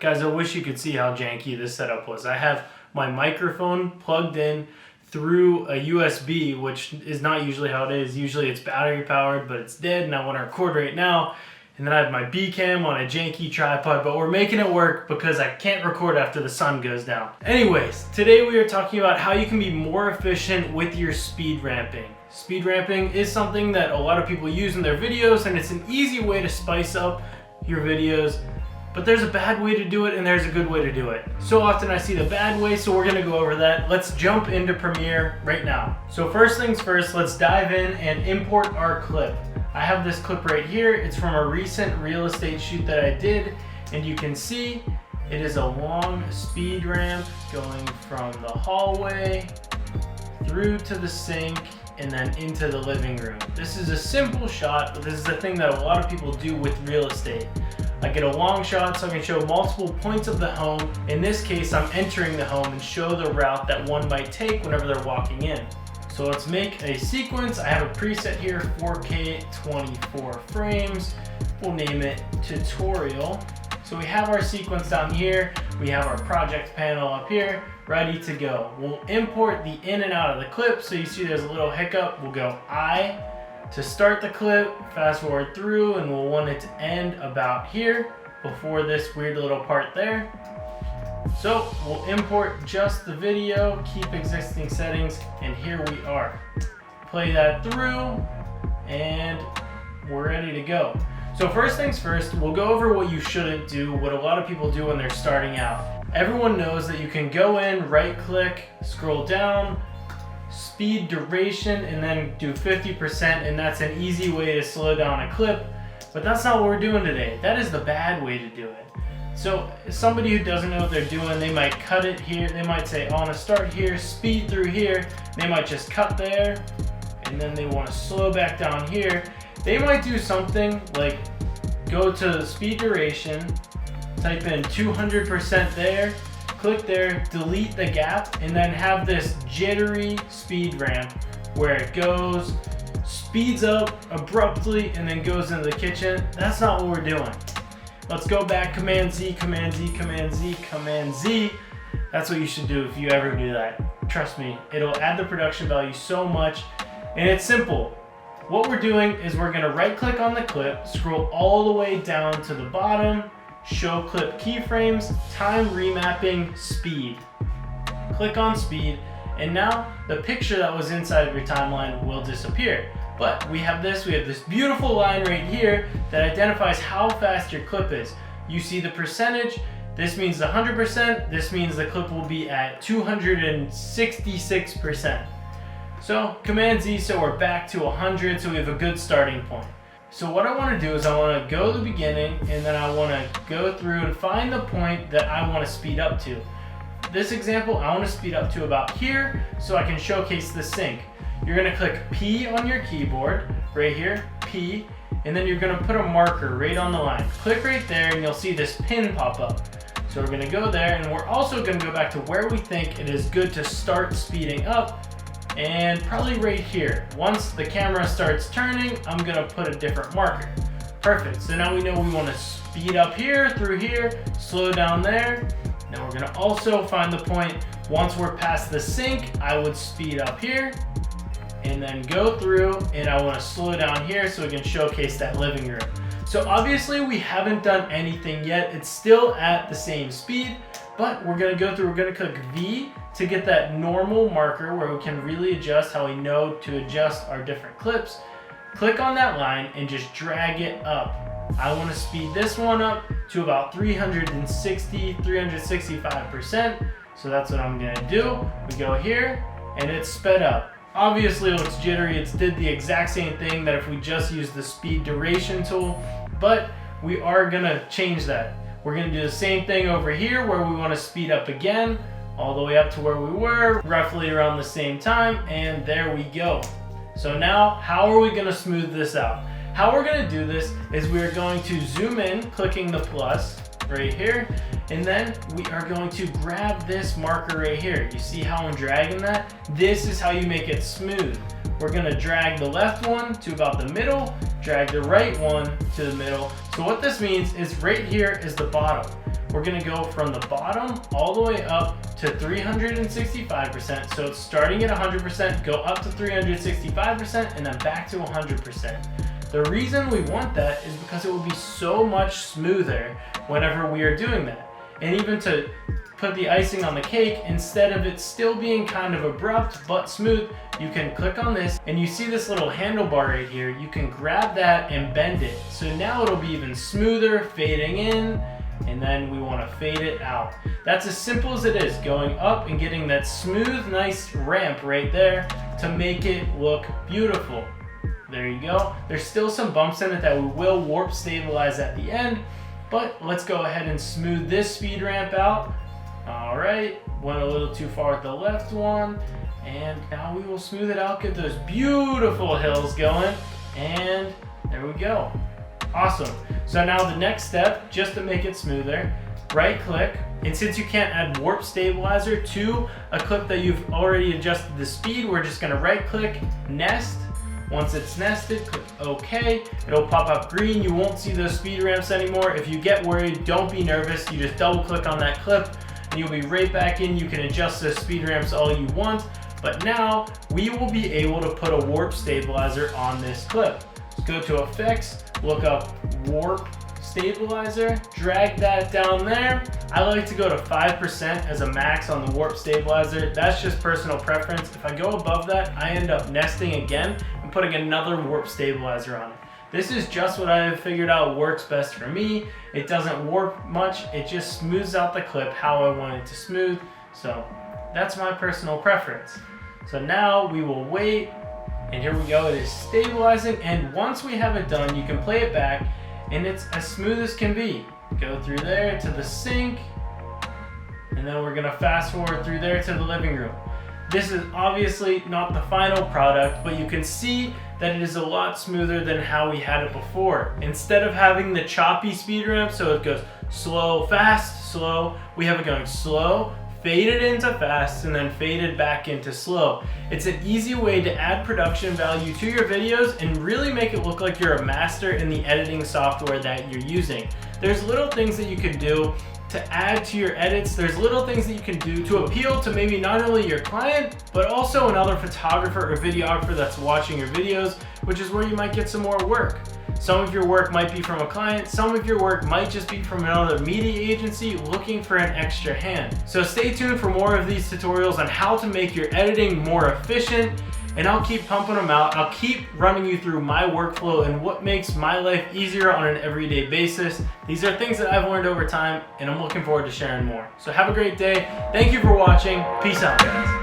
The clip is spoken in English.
Guys, I wish you could see how janky this setup was. I have my microphone plugged in through a USB, which is not usually how it is. Usually it's battery powered, but it's dead and I want to record right now. And then I have my B cam on a janky tripod, but we're making it work because I can't record after the sun goes down. Anyways, today we are talking about how you can be more efficient with your speed ramping. Speed ramping is something that a lot of people use in their videos, and it's an easy way to spice up your videos. But there's a bad way to do it and there's a good way to do it. So often I see the bad way, so we're gonna go over that. Let's jump into Premiere right now. So first things first, let's dive in and import our clip. I have this clip right here. It's from a recent real estate shoot that I did, and you can see it is a long speed ramp going from the hallway through to the sink and then into the living room. This is a simple shot, but this is a thing that a lot of people do with real estate. I get a long shot so I can show multiple points of the home. In this case, I'm entering the home and show the route that one might take whenever they're walking in. So let's make a sequence. I have a preset here, 4K 24 frames. We'll name it tutorial. So we have our sequence down here. We have our project panel up here, ready to go. We'll import the in and out of the clip. So you see there's a little hiccup. We'll go I to start the clip, fast forward through, and we'll want it to end about here before this weird little part there. So we'll import just the video, keep existing settings, and here we are. Play that through, and we're ready to go. So first things first, we'll go over what you shouldn't do, what a lot of people do when they're starting out. Everyone knows that you can go in, right click, scroll down, speed duration, and then do 50%, and that's an easy way to slow down a clip. But that's not what we're doing today. That is the bad way to do it. So somebody who doesn't know what they're doing, they might cut it here. They might say, I want to start here, speed through here. They might just cut there, and then they want to slow back down here. They might do something like go to speed duration, type in 200% there, click there, delete the gap, and then have this jittery speed ramp where it goes, speeds up abruptly, and then goes into the kitchen. That's not what we're doing. Let's go back, Command Z, Command Z, Command Z, Command Z. That's what you should do if you ever do that. Trust me, it'll add the production value so much, and it's simple. What we're doing is we're gonna right click on the clip, scroll all the way down to the bottom, show clip keyframes, time remapping, speed. Click on speed, and now the picture that was inside of your timeline will disappear. But we have this beautiful line right here that identifies how fast your clip is. You see the percentage, this means 100%, this means the clip will be at 266%. So Command Z, so we're back to 100, so we have a good starting point. So what I want to do is I want to go to the beginning, and then I want to go through and find the point that I want to speed up to. This example, I want to speed up to about here so I can showcase the sink. You're going to click P on your keyboard, right here, P, and then you're going to put a marker right on the line. Click right there and you'll see this pin pop up. So we're going to go there, and we're also going to go back to where we think it is good to start speeding up, and probably right here. Once the camera starts turning, I'm going to put a different marker. Perfect. So now we know we want to speed up here, through here, slow down there. Now we're going to also find the point once we're past the sink. I would speed up here and then go through, and I want to slow down here so we can showcase that living room. So obviously we haven't done anything yet. It's still at the same speed, but we're going to go through, we're going to click V to get that normal marker where we can really adjust how we know to adjust our different clips. Click on that line and just drag it up. I want to speed this one up to about 365%. So that's what I'm going to do. We go here and it's sped up. Obviously it looks jittery. It's did the exact same thing that if we just use the speed duration tool, but we are going to change that. We're going to do the same thing over here where we want to speed up again all the way up to where we were, roughly around the same time, and there we go. So now, how are we going to smooth this out? How we're going to do this is we are going to zoom in, clicking the plus right here, and then we are going to grab this marker right here. You see how I'm dragging that? This is how you make it smooth. We're going to drag the left one to about the middle, drag the right one to the middle. So what this means is right here is the bottom. we're gonna go from the bottom all the way up to 365%. So it's starting at 100%, go up to 365%, and then back to 100%. The reason we want that is because it will be so much smoother whenever we are doing that. And even to put the icing on the cake, instead of it still being kind of abrupt but smooth, you can click on this and you see this little handlebar right here. You can grab that and bend it. So now it'll be even smoother, fading in, and then we want to fade it out. That's as simple as it is, going up and getting that smooth, nice ramp right there to make it look beautiful. There you go. There's still some bumps in it that we will warp stabilize at the end, but let's go ahead and smooth this speed ramp out. All right, went a little too far with the left one, and now we will smooth it out, get those beautiful hills going, and there we go. Awesome. So now the next step, just to make it smoother, right click, and since you can't add warp stabilizer to a clip that you've already adjusted the speed, we're just gonna right click, nest. Once it's nested, click OK. It'll pop up green. You won't see those speed ramps anymore. If you get worried, don't be nervous. You just double click on that clip and you'll be right back in. You can adjust the speed ramps all you want, but now we will be able to put a warp stabilizer on this clip. Let's go to effects, look up warp stabilizer, drag that down there. I like to go to 5% as a max on the warp stabilizer. That's just personal preference. If I go above that, I end up nesting again and putting another warp stabilizer on it. This is just what I have figured out works best for me. It doesn't warp much. It just smooths out the clip how I want it to smooth. So that's my personal preference. So now we will wait, and here we go. It is stabilizing, and once we have it done, you can play it back, and it's as smooth as can be. Go through there to the sink, and then we're gonna fast forward through there to the living room. This is obviously not the final product, but you can see that it is a lot smoother than how we had it before. Instead of having the choppy speed ramp, so it goes slow, fast, slow, we have it going slow, faded into fast, and then faded back into slow. It's an easy way to add production value to your videos and really make it look like you're a master in the editing software that you're using. There's little things that you can do to add to your edits. There's little things that you can do to appeal to maybe not only your client, but also another photographer or videographer that's watching your videos, which is where you might get some more work. Some of your work might be from a client, some of your work might just be from another media agency looking for an extra hand. So stay tuned for more of these tutorials on how to make your editing more efficient, and I'll keep pumping them out. I'll keep running you through my workflow and what makes my life easier on an everyday basis. These are things that I've learned over time, and I'm looking forward to sharing more. So have a great day. Thank you for watching. Peace out, guys.